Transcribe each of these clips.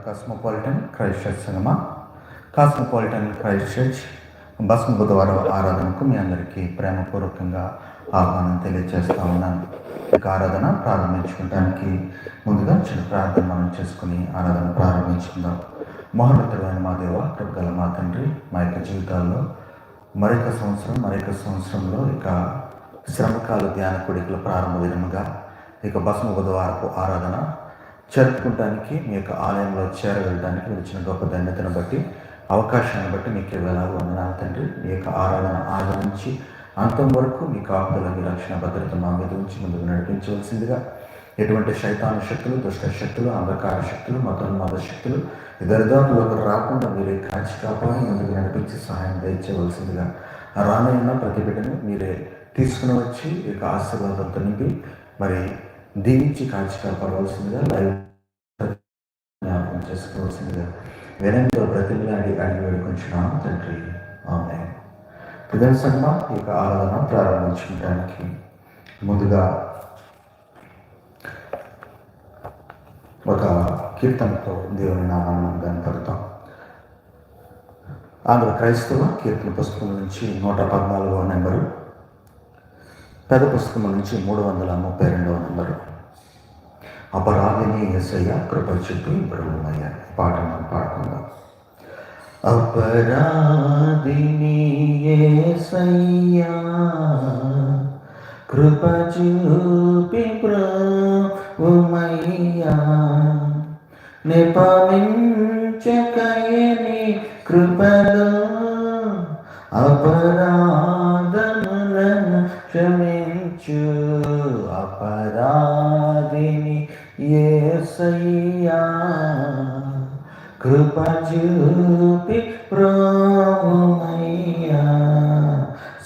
Cosmopolitan Christ Church cinema Cosmopolitan Christ Church భస్మ బుధవారం ఆరాధనకు మీ అందరికీ ప్రేమపూర్వకంగా ఆహ్వానం తెలియజేస్తూ ఉన్నాను. ఇక ఆరాధన ప్రారంభించుకోవడానికి ముందుగా చిన్న ప్రార్థన మనం చేసుకుని ఆరాధన ప్రారంభించుకుందాం. మహోన్నతుడైన మా దేవ, కృపగల మా తండ్రి, మా యొక్క జీవితాల్లో మరొక సంవత్సరంలో ఇక శ్రమకాల ధ్యాన కోడికల ప్రారంభ దినముగా ఇక భస్మ బుధవారపు ఆరాధన జరుపుకోవడానికి మీ యొక్క ఆలయంలో చేరవేయడానికి వచ్చిన గొప్ప ధన్యతను బట్టి, అవకాశాన్ని బట్టి మీకు వేలాలు వందనాలు తండ్రి. మీ యొక్క ఆరాధన ఆదరించి అంతం వరకు మీ కాపుదల, మీ రక్షణ భద్రత మా మీద ఉంచి ముందుకు నడిపించవలసిందిగా, ఎటువంటి శైతాను శక్తులు, దుష్ట శక్తులు, అంధకార శక్తులు, మతోన్మాద శక్తులు దరిదాపులకు రాకుండా మీరే కాచి కాపాడి ముందుకు నడిపించి సహాయం దయచేయవలసిందిగా, రానైనా ప్రతి బిడ్డను మీరే తీసుకుని వచ్చి ఈ యొక్క ఆశీర్వాదంతో నింపి మరి దీవించి కాచి కాపాడవలసిందిగా, లైవ్ జ్ఞాపకం చేసుకోవాల్సిందిగా వినయంతో బ్రతిమలాడి అడిగి వేడుకొంచున్నాము తండ్రి. ఆమేన్. ప్రధాన సంఘ ఈ యొక్క ఆరాధన ప్రారంభించడానికి ముందుగా ఒక కీర్తనతో దేవుని నామాన్ని కనపడతాం. ఆంధ్ర క్రైస్తవ కీర్తన పుస్తకం నుంచి 114వ నెంబరు, పెద్ద పుస్తకం నుంచి 332వ నెంబరు. అపరాధిని యేసయ్య కృప చూపి బ్రహ్మయ్య పాట మనం పాడుకుందాం. అపరాధిని యేసయ్య కృప చూపి బ్రహ్మయ్య, నిపమించకయని కృపలో అపరాధములను క్షమించు. అపరాధిని యేసయ్యా కృప చూపి బ్రహ్మయ్యా,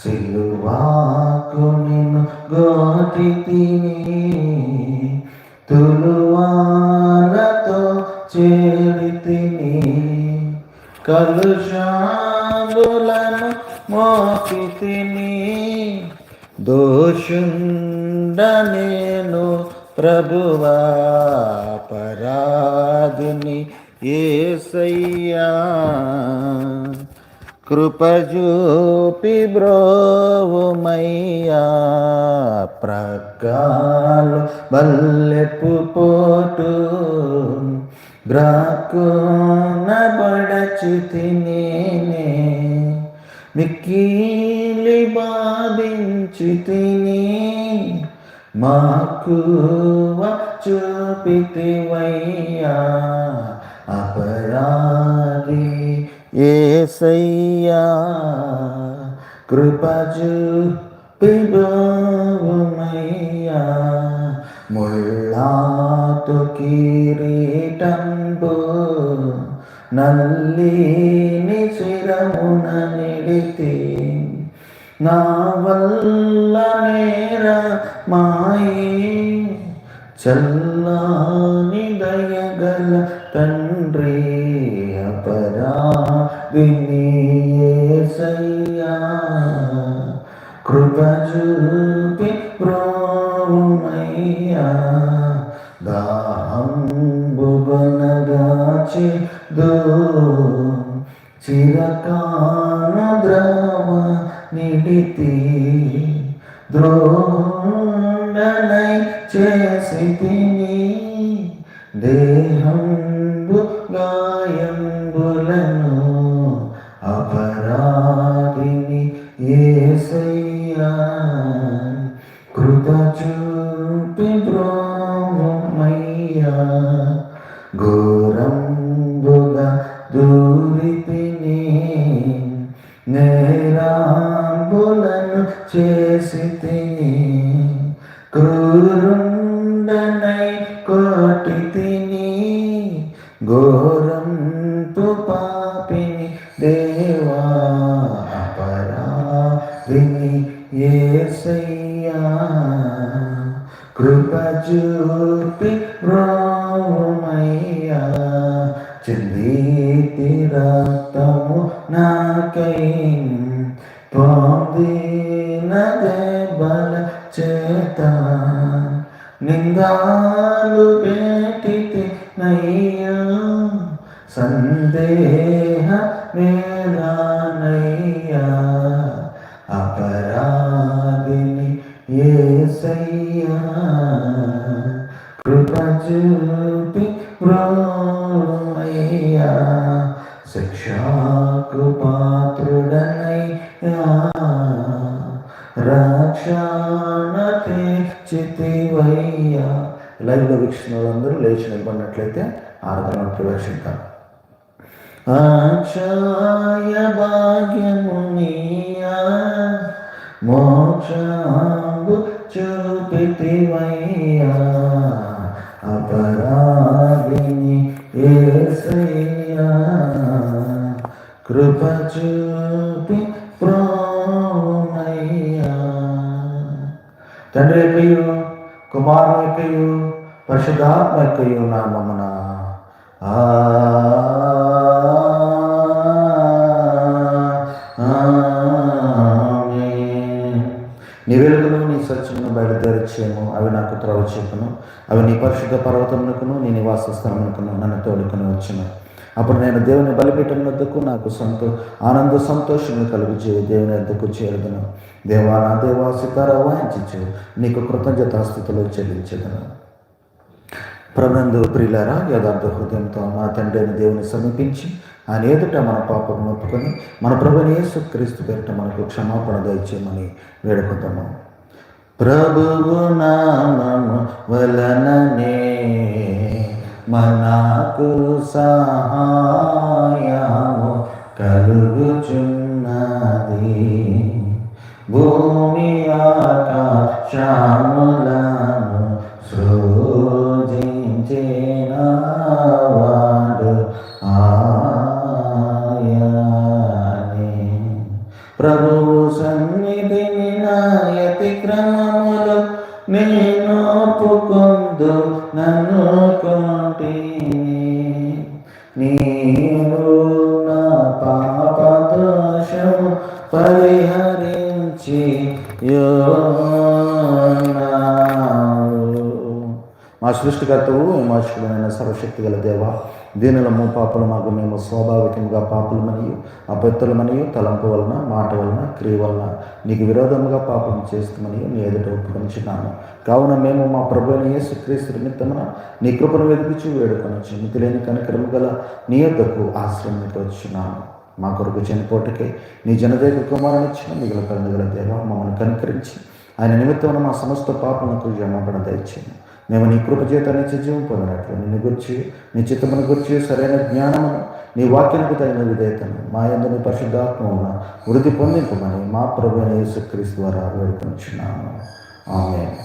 సిలువాకు నిన్ను గోటితిని, తులువాలతో చేరితిని, కలుషాలులను మోపితిని, దోషుండ నేను ప్రభువా. పరాధిని యేసయ్యా కృప చూపి బ్రోవుమయ్యా, ప్రకాలు బల్లెపు పోటు గ్రాకున బడచుతిని, మిక్కిలి బాధించుతిని, మాకువ చూపితివయ్యా. అపరాధి యేసయ్యా కృప చూపి బ్రహ్మయ్యా, ముళ్ళాతో కిరీటంబు నల్లిని శిరమున నిడితి, నా వల్ల నేర మాయి చల్లాని దయగల తండ్రి. అపరాధిని యేసయ్యా కృప చూపి బ్రహ్మయ్యా, దాహంబుగనగాచెదు చిరకాల ద్రవ నిడితి, ద్రోణనై చేసితిని, దేహంబు గాయంబులను. అపరాధిని యేసయ్యా కృప చూపి బ్రహ్మయ్యా, ఘోరంబుగా దూరితిని, నేరాంబులను చేసితిని, క్రూరుండనై కోటితిని, ఘోరంపు పాపిని దేవా. అపరాధిని యేసయ్యా కృప చూపి బ్రహ్మయ్యా, చిందితి రక్తము నాకై, పొందిన దెబ్బల చేత, నిందాలు పెట్టితి నయ్యా, సందేహ వేదనయ్యా అపరాధిని యేసయ్యా కృప చూపి బ్రోమయ్యా శిక్షాకు పాత్రుడనయ్యా రక్షణ తెచ్చితివయ్యా. లైవ్లో వీక్షణ వాళ్ళందరూ లేచి నిలబడినట్లయితే ఆరాధన ప్రవేశిద్దాం. అక్షయ భాగ్యమునియా మోక్షంబు చూపితివయ్యా అపరాధిని యేసయ్యా కృప చూపి ప్రోమయ్యా. తండ్రి యొక్కయు కుమారుని యొక్కయు పరిశుద్ధాత్మ యొక్కయు నామమున నీ వెలుగును నీ సత్యమును బయలుదేరచేము. అవి నాకు త్రోవ చూపును. అవి నీ పరిశుద్ధ పర్వతమునకును నీ నివాస స్థలమునకును నన్ను తోడుకొని వచ్చును. అప్పుడు నేను దేవుని బలిపీఠం వద్దకు నాకు ఆనంద సంతోషము కలుగుచే దేవుని వద్దకు చేరుదును. దేవా నా దేవా సితార వాయించు నీకు కృతజ్ఞతాస్థుతులు చెల్లించదును. ప్రభునందు ప్రియులారా, యథార్థ హృదయంతో మా తండ్రి అయిన దేవుని సమీపించి ఆయన ఎదుట మన పాపం ఒప్పుకొని మన ప్రభుని యేసుక్రీస్తు పేరిట మనకు క్షమాపణ దయచేయమని వేడుకుందాము. ప్రభువు నామము వలననే మనకు సహాయము కలుగుచున్నది. భూమి ఆకాశములను సృజించిన వాడు ఆయనే. ప్రభువు సన్నిధిని నాయతి క్రమములు నేను ఒప్పుకొందు నన్ను కొంటిని. నీవు నా పాప దోషము పరిహరించి మా సృష్టికర్తవు విమోచకుడైన సర్వశక్తి గల దేవ, దీనులము పాపులమాగు మేము స్వాభావికంగా పాపులమనియు అబద్ధులమనియు తలంపు వలన మాట వలన క్రియ వలన నీకు విరోధముగా పాపం చేస్తామని నీ ఎదుట ఒప్పుకొనిచున్నాము. కావున మేము మా ప్రభువైన యేసుక్రీస్తు నిమిత్తమున నీ కృపను వెతుకుచూ వేడుకొనొచ్చు మితిలేని కనికరము గల నీ యొద్దకు ఆశ్రయానికి వచ్చున్నాము. మా కొరకు చనిపోటుకే నీ జనదేవ కుమారునిచ్చిన మిగిలిన కరుణ గల దేవ, మమ్మల్ని కనికరించి ఆయన నిమిత్తమున మా సమస్త పాపములకు క్షమాపణ దయచేయండి. మేము నీ కృప చేత నిత్య జీవం పొందినట్లు నిన్ను గురించి నీ చిత్తమును గురించి సరైన జ్ఞానమును నీ వాక్యానికి తగిన విధేయతను మా యందు నీ పరిశుద్ధాత్మమున వృద్ధి పొందింపమని మా ప్రభువైన యేసుక్రీస్తు ద్వారా వేడుకొనుచున్నాము. ఆమేన్.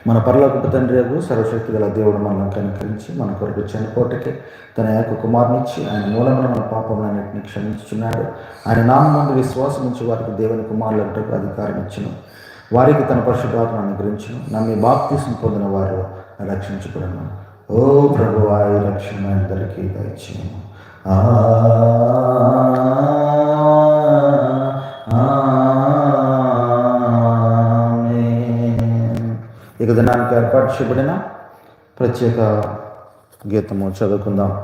మన పరలోకపు తండ్రి సర్వశక్తి గల దేవుడు మనల్ని కనికరించి మన కొరకు చనిపోటకే తన యొక్క కుమారునిచ్చి ఆయన మూలమైన మన పాపములన్నింటినీ క్షమించుచున్నాడు. ఆయన నామమందు విశ్వాసం నుంచి వారికి దేవుని కుమారులంటకు అధికారం ఇచ్చును. వారికి తన పరిశుద్ధాత్మను అనుగ్రహించును. నమ్మి బాప్తిస్మం పొందిన వారు రక్షించబడును. ఓ ప్రభువా, ఈ రక్షణ అందరికీ దయచేయము. ఇక దినానికి ఏర్పాటు చేయబడిన ప్రత్యేక గీతము చదువుకుందాం.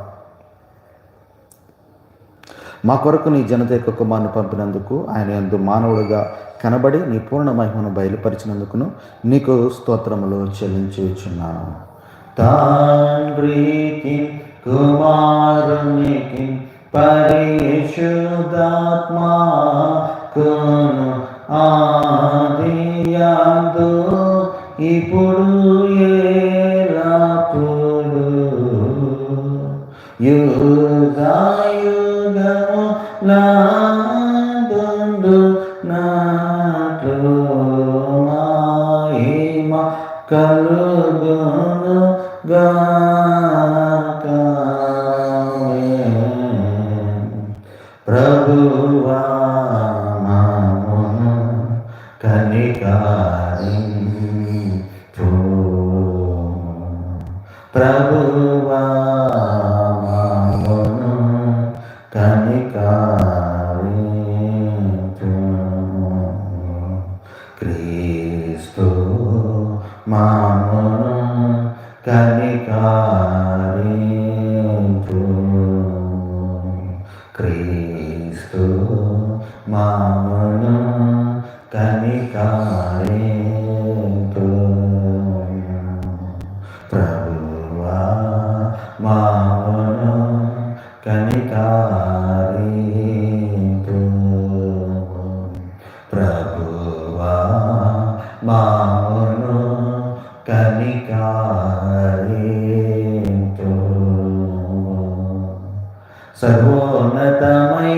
మా కొరకు నీ జనత యొక్క కుమారుని పంపినందుకు ఆయన యందు మానవుడిగా కనబడి నీ పూర్ణ మహిమను బయలుపరిచినందుకును నీకు స్తోత్రములు చెల్లించుచున్నాను. తండ్రికి కుమారునికి పరిశుద్ధాత్మకును ఆదియందు ఇప్పుడు ఎల్లప్పుడు యుగయుగములందు నాట్లు మహిమ కలుగును గాక. ప్రభువా మమ్మును కనికరించు. ప్రభువా మమ్మును కనికరించు. క్రీస్తు మమ్మును కనికరించు. క్రీస్తు మామును కనికరింతు. ప్రభువా మామును కనికరింతు. ప్రభువా మామును కనికరింతు. సర్వోన్నతమైన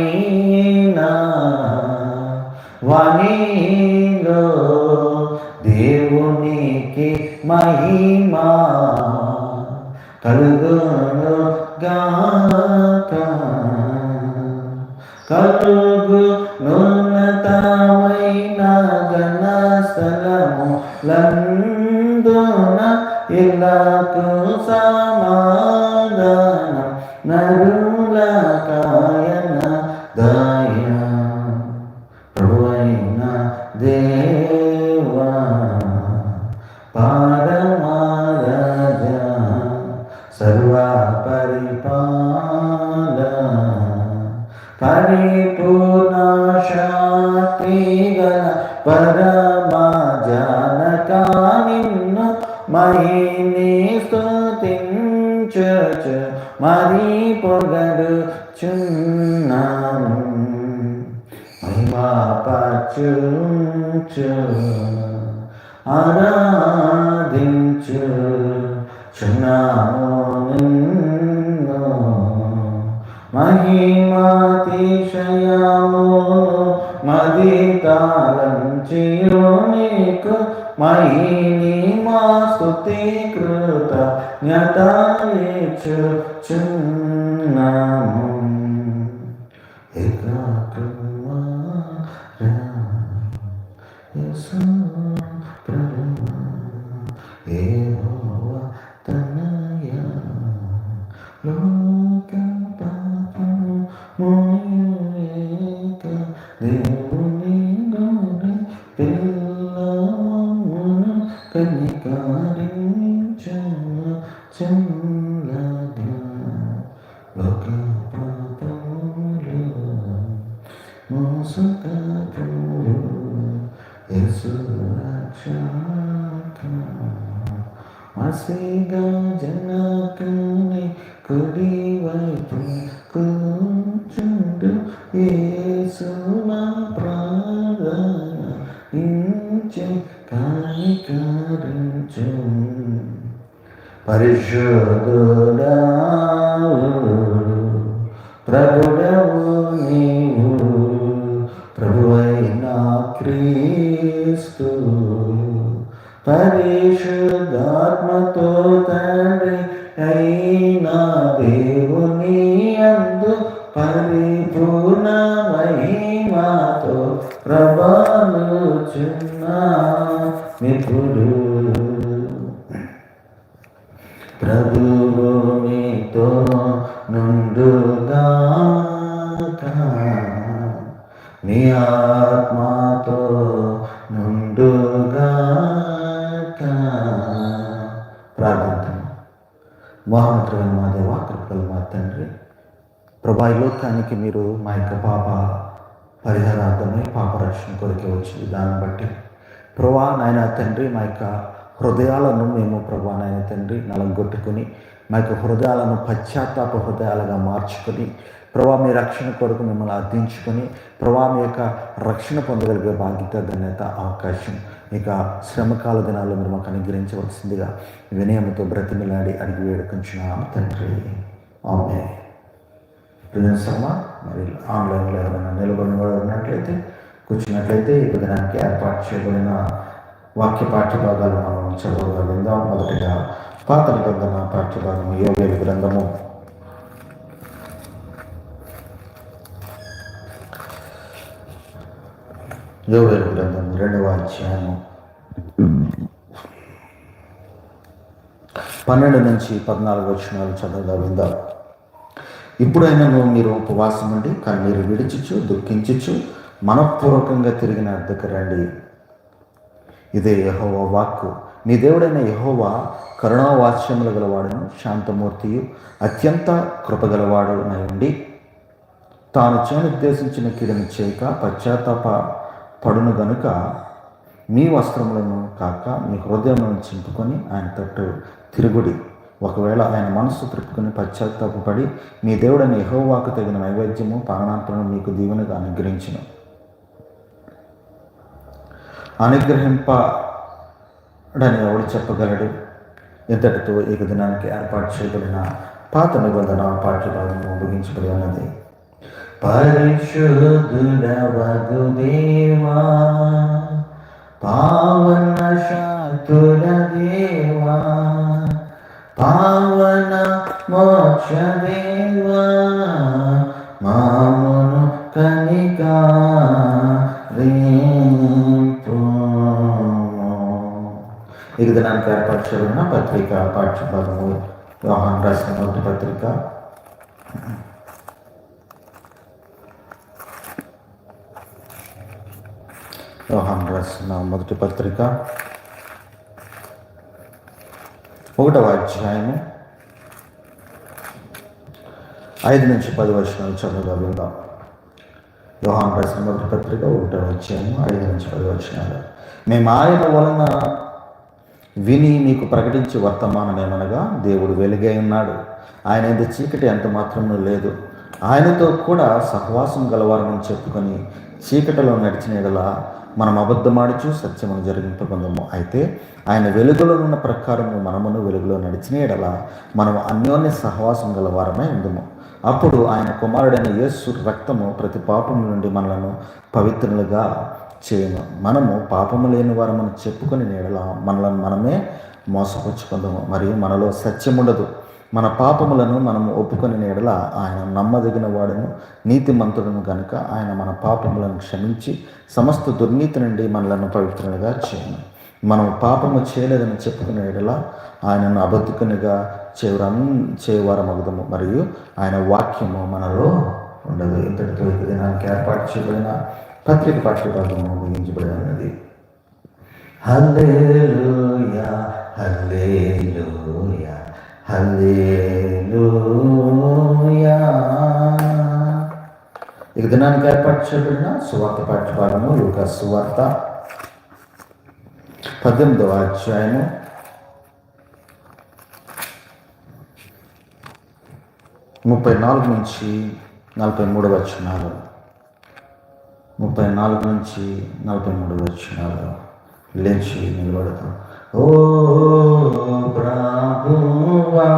వాణిలో దేవునికి మహిమా కలుగును గాక. కలుగునున్నతమైన ఘన స్థలములందున ఇల్లకు సమాధానం నరుల కాయన దయ. ప్రభువైన దేవా పరమరాజ సర్వ పరిపాల పరిపూర్ణ శక్తి గల పరమా జనక నిన్ను మహిని స్తుతించుచు మరి పొగడుచున్నాను. మహిమపరచుచు ఆరాధించుచున్నాము నిన్ను. మహిమాతిశయము మదితాళంచియు నీకు మహిమా స్తుతి కృతజ్ఞతలిచ్చుచున్నాము. యేసు ప్రభువా యెహోవా తనయ లోక పాపము మోయక దేవుని గౌరి పిల్లమును కనికరించుచున్నగా. లోక పాపములు మోసకపుడు యేసు రక్షక. మసిగా జనకుని కుడి వైపు కూర్చుండు యేసు నా ప్రార్థన ఇంచి కనికరించు. పరిశుద్ధుడావు ప్రభుడవు నీవు, ప్రభువైన క్రీస్తు పరిశుద్ధాత్మతో తండ్రి అయిన దేవుని యందు పరిపూర్ణ మహిమతో ప్రభావించుచున్నామిప్పుడు. ప్రభువు మీతో నుండుగాక, నీ ఆత్మతో నుండుగాక. ప్రార్థన. మహోన్నతుడైన మా దేవ, కృపగల మా తండ్రి, ప్రభా ఈ లోకానికి మీరు మా యొక్క పాప పరిహారార్థమై పాపరక్షణ కొరకు వచ్చి దాన్ని బట్టి ప్రభా నాయన తండ్రి మా యొక్క హృదయాలను మేము ప్రభా నాయన తండ్రి నలగొట్టుకుని మా యొక్క హృదయాలను పశ్చాత్తాప హృదయాలుగా మార్చుకొని ప్రభా మీ రక్షణ కొరకు మిమ్మల్ని అర్థించుకొని ప్రభా మీ యొక్క రక్షణ పొందగలిగే బాధ్యత, ఘనత, అవకాశం ఇక శ్రమకాల దినాల్లో మీరు మాకు అనుగ్రహించవలసిందిగా వినయంతో బ్రతిమిలాడి అడిగి వేడుకుంటున్నాము తండ్రి. ఆమేన్. ప్రిన్సమ్మ మరి ఆన్లైన్లో ఎవరైనా నిలబడిన వారు ఉన్నట్లయితే కూర్చున్నట్లయితే ఈ దినానికి ఏర్పాటు చేయబడిన వాక్య పాఠ్యభాగాలు మనం చదువుగా విందాం. మొదటిగా పాత నిబంధన పాఠ్యభాగం యోవేలు గ్రంథము 2వ అధ్యాయము 12 నుంచి 14 వచనాలు చదవగా విందాం. ఇప్పుడైనా మీరు ఉపవాసం ఉండి కన్నీరు విడిచుచు దుఃఖించుచు మనఃపూర్వకంగా తిరిగి నా వద్దకు రండి. ఇదే యెహోవా వాక్కు. మీ దేవుడైన యెహోవా కరుణావాస్యములు గలవాడును, శాంతమూర్తియు, అత్యంత కృపగలవాడునై ఉండి తాను చేయనుద్దేశించిన కీడును చేయక పశ్చాత్తాప పడును గనుక మీ వస్త్రములను కాక మీ హృదయములను చింపుకొని ఆయన తట్టు తిరుగుడి. ఒకవేళ ఆయన మనస్సు త్రిప్పుకొని పశ్చాత్తాపడి మీ దేవుడైన యెహోవాకు తగిన నైవేద్యము పానార్పణను మీకు దీవెనగా అనుగ్రహించును. అనుగ్రహింపడని ఎవడు చెప్పగలడు? ఇంతటితో ఈ దినానికి ఏర్పాటు చేయబడిన పాత నిబంధన పాఠ్యభాగము ముగించబడి ఉన్నది. పరిశుద్ధుడవగు దేవా, పావన శాంతుల దేవా, పావన మోక్ష దేవా, మామును కనికరింపు. ఈ దినానికి ఏర్పాటు చేయబడిన పత్రిక పాఠ్యభాగము యోహాను రాసిన మొదటి పత్రిక యోహాను రాసిన మొదటి పత్రిక 1వ అధ్యాయము 5 నుంచి 10 వచనాలు చదువుగా విందాం. యోహాను రాసిన మొదటి పత్రిక 1వ అధ్యాయము 5 నుంచి 10 వచనాలు. మేము ఆయన వలన విని మీకు ప్రకటించి వర్తమానమేమనగా, దేవుడు వెలుగై ఉన్నాడు, ఆయన యందు చీకటి ఎంత మాత్రమూ లేదు. ఆయనతో కూడా సహవాసం గలవారని చెప్పుకొని చీకటిలో నడిచిన యెడల మనం అబద్ధమాడుచు సత్యమును జరిగింపగలము. అయితే ఆయన వెలుగులో ఉన్న ప్రకారము మనమును వెలుగులో నడిచిన యెడల మనం అన్యోన్య సహవాసం గలవారమై ఉందుము. అప్పుడు ఆయన కుమారుడైన యేసు రక్తము ప్రతి పాపము నుండి మనలను పవిత్రులుగా చేయను. మనము పాపము లేని వారమని చెప్పుకొని యెడల మనలను మనమే మోసపుచ్చుకుందాము, మరియు మనలో సత్యముండదు. మన పాపములను మనము ఒప్పుకొని యెడల ఆయన నమ్మదగిన వాడును నీతిమంతుడును గనుక ఆయన మన పాపములను క్షమించి సమస్త దుర్నీతి నుండి మనలను పవిత్రులుగా చేయను. మనం పాపము చేయలేదని చెప్పుకునే యెడల ఆయనను అబద్ధికునిగా చేయవారమగుదము, మరియు ఆయన వాక్యము మనలో ఉండదు. ఇంతటితో ఈ దినానికి ఏర్పాటు చేయబడిన పత్రిక పాఠ్యభాగము ముగించబడి ఉన్నది. హల్లెలూయా హల్లెలూయా హల్లెలూయా. ఈ దినానికి ఏర్పాటు చేయబడిన సువార్త పాఠ్యభాగము లూకా సువార్త 18వ అధ్యాయము 34 నుంచి 43 వచనాలు. 34 నుంచి 43 వచనాలు. లేచి నిలబడతాం. ఓ ప్రభువా,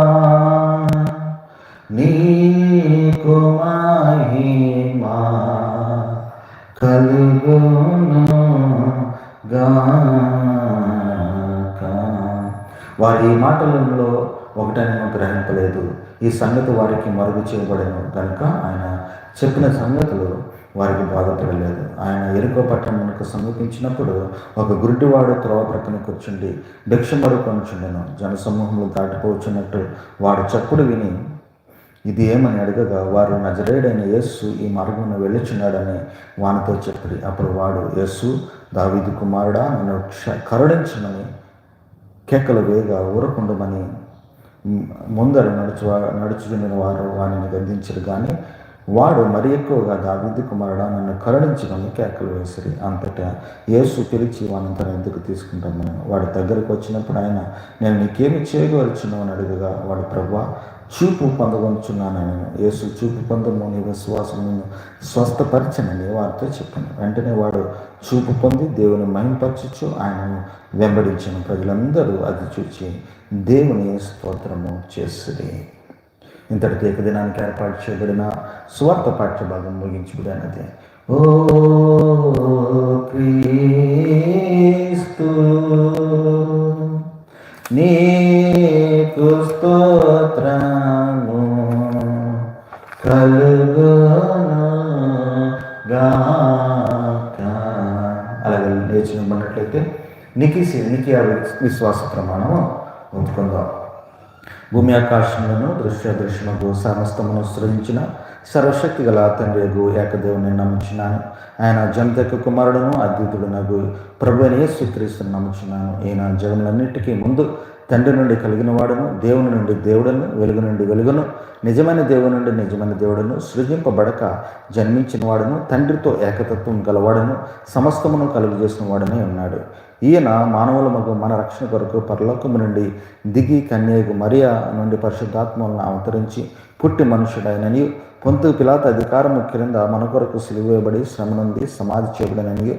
నీకు మహిమా కలుగును గాక. వారి మాటలలో ఒకటైనా గ్రహింపలేదు. ఈ సంగతి వారికి మరుగు చేయబడను కనుక ఆయన చెప్పిన సంగతులు వారికి బాధపడలేదు. ఆయన ఎరుకో పట్టణమునకు సమీపించినప్పుడు ఒక గుడ్డివాడు త్రోవ ప్రక్కన కూర్చుండి భిక్షమడు కొనుచుండెను. జనసమూహములు దాటిపోవచ్చున్నట్టు వాడు చప్పుడు విని ఇది ఏమని అడగగా, వారు నజరేయుడైన యేసు ఈ మార్గమున వెళ్ళుచున్నాడని వానితో చెప్పి, అప్పుడు వాడు, యేసు దావీదు కుమారుడా, నన్ను కరుణించమని కేకలు వేగా ఊరకుండమని ముందర నడుచుకుని వారు వానిని గద్దించరు. కానీ వాడు మరి ఎక్కువగా, దావీదు కుమారుడా, నన్ను కరుణించమని కేకలు వేసిరి. అంతటా యేసు పిలిచి వాని తన ఎందుకు తీసుకుంటాను. వాడి దగ్గరకు వచ్చినప్పుడు ఆయన, నేను నీకేమి చేయగలుచున్నావు అని అడుగగా, వాడు, ప్రభువా, చూపు పొందగొంచున్నాను. యేసు, చూపు పొందము, నీ విశ్వాసం నిన్ను స్వస్థపరచనని వారితో చెప్పాను. వెంటనే వాడు చూపు పొంది దేవుని మహిమపరచుచు ఆయనను వెంబడించిన. ప్రజలందరూ అది చూచి దేవుని స్తోత్రము చేసిరి. ఇంతటితో ఏక దినానికి ఏర్పాటు చేయబడిన సువార్త పాఠ్యభాగం ముగించబడినది. ఓ క్రీస్తు, నీకు స్తోత్రము కలుగును గాక. అలాగే లేచి నిలబడినట్లయితే నికియా విశ్వాస ప్రమాణం ఒప్పుకుందాం. భూమి ఆకాశములను దృశ్యదృశ్యముకు సమస్తమును సృజించిన సర్వశక్తి గల తండ్రియగు ఏకదేవుని నమ్ముచున్నాను. ఆయన జనతకు కుమారుడును అద్వితుడునగు ప్రభువైన యేసుక్రీస్తును నమ్ముచున్నాను. ఈయన జగములన్నిటికీ ముందు తండ్రి నుండి కలిగిన వాడును, దేవుని నుండి దేవుడును, వెలుగు నుండి వెలుగును, నిజమైన దేవుని నుండి నిజమైన దేవుడును, సృజింపబడక జన్మించిన వాడును, తండ్రితో ఏకతత్వం గలవాడును, సమస్తమును కలుగజేసిన వాడునే ఉన్నాడు. ఈయన మానవుల మగు మన రక్షణ కొరకు పరలోకము నుండి దిగి కన్యకు మరియా నుండి పరిశుద్ధాత్మలను అవతరించి పుట్టి మనుషుడైనని, పొంతు పిలాతు అధికారము క్రింద మన కొరకు సిలువేయబడి శ్రమనుంది సమాధి చేయబడినని,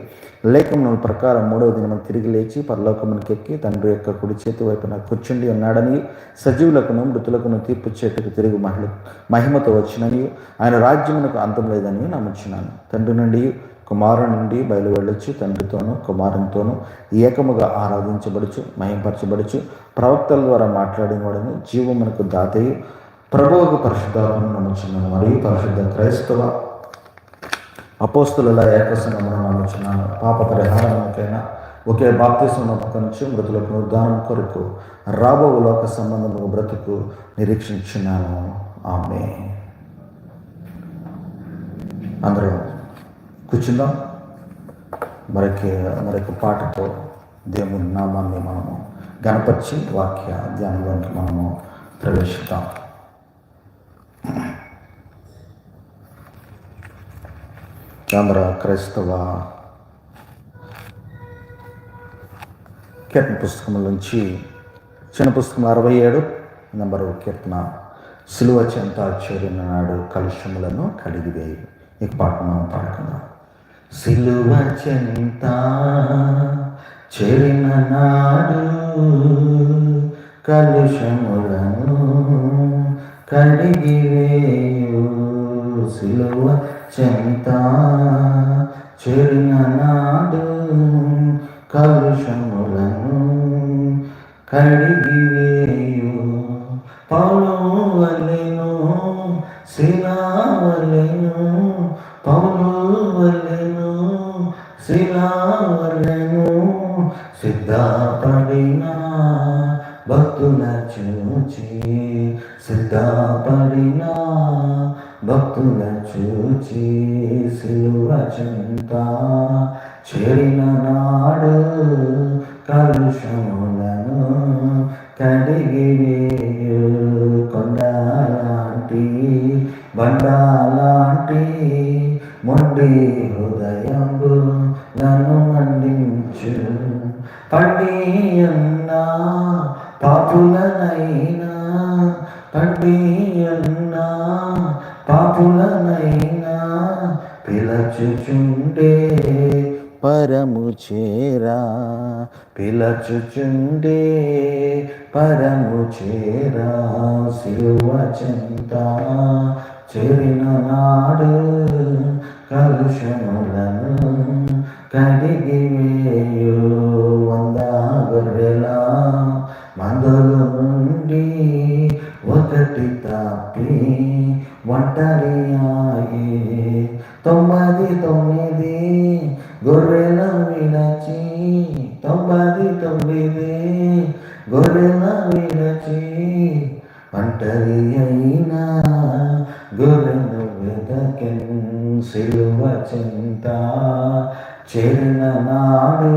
లేఖనముల ప్రకారం 3వ దినం తిరిగి లేచి పరలోకమునికెక్కి తండ్రి యొక్క కుడి చేతి వైపున కూర్చుండి ఉన్నాడని, సజీవులకును మృతులకును తీర్పు చేటుకు తిరిగి మహిమతో వచ్చినని, ఆయన రాజ్యమునకు అంతం లేదని నమ్ముచున్నాను. తండ్రి నుండి కుమారుని నుండి బయలువెళ్ళొచ్చు, తండ్రితోనూ కుమారునితోనూ ఏకముగా ఆరాధించబడుచు మహింపరచబడుచు ప్రవక్తల ద్వారా మాట్లాడిన వాడును, జీవమునకు దాతయు ప్రభువుకు పరిశుద్ధాత్మను నమ్ముచున్నాను. మరియు పరిశుద్ధ క్రైస్తవ అపోస్తుల ఏకసంగమును నమ్ముచున్నాను. పాప పరిహారానికైనా ఒకే బాప్తిస్మం నమ్మకంచు మృతులకు ఉద్ధానం కొరకు రాబో లోక సంబంధము బ్రతుకు నిరీక్షించున్నాను. ఆమేన్. అందరూ కూర్చుందాం. మరొక పాటతో దేవుని నామాన్ని మనము గణపరిచి వాక్య ధ్యానంలోకి మనము ప్రవేశిద్దాం. ఆంధ్ర క్రైస్తవ కీర్తన పుస్తకం నుంచి చిన్న పుస్తకం 67 నంబరు కీర్తన. సిలువ చెంత చేరిన నాడు కలుషములను కడిగివేయి. ఈ పాట మనం పాడుకుందాం. సిలువ చెంత చేరిన నాడు కలుషములను కడిగివేయు. సిలువ చెంత చేరిన నాడు కలుషములను కడిగివేయు. పౌలు వలెను శిలా వలెను, పౌలు వలెను శిలా వలెను, సిద్ధపడిన భక్తుల చూచి, సిద్ధపడిన భక్తుల చూచి, సిలువ చెంత చేరిన నాడు కలుషములను కడిగివేయు. కొండలాంటి బండాలాంటి మొండి హృదయంబు నన్ను మండించు. పండియన్నా పాపులనైనా, పండియన్నా పాపులనైనా పిలచుచుండే పరము చేరా, పిలచుచుండే పరము చేరా. సిలువ చెంత చేరిన నాడు కలుషములను కడిగివేయు. 100 గొర్రెల మందల నుండి ఒకటి తప్పి ఒంటరియాయే. 99 గొర్రెల విడచి, 99 గొర్రెల విడచి ఒంటరి అయినా గొర్రెను వెదకెన్. సిలువ చెంత చేరిన నాడు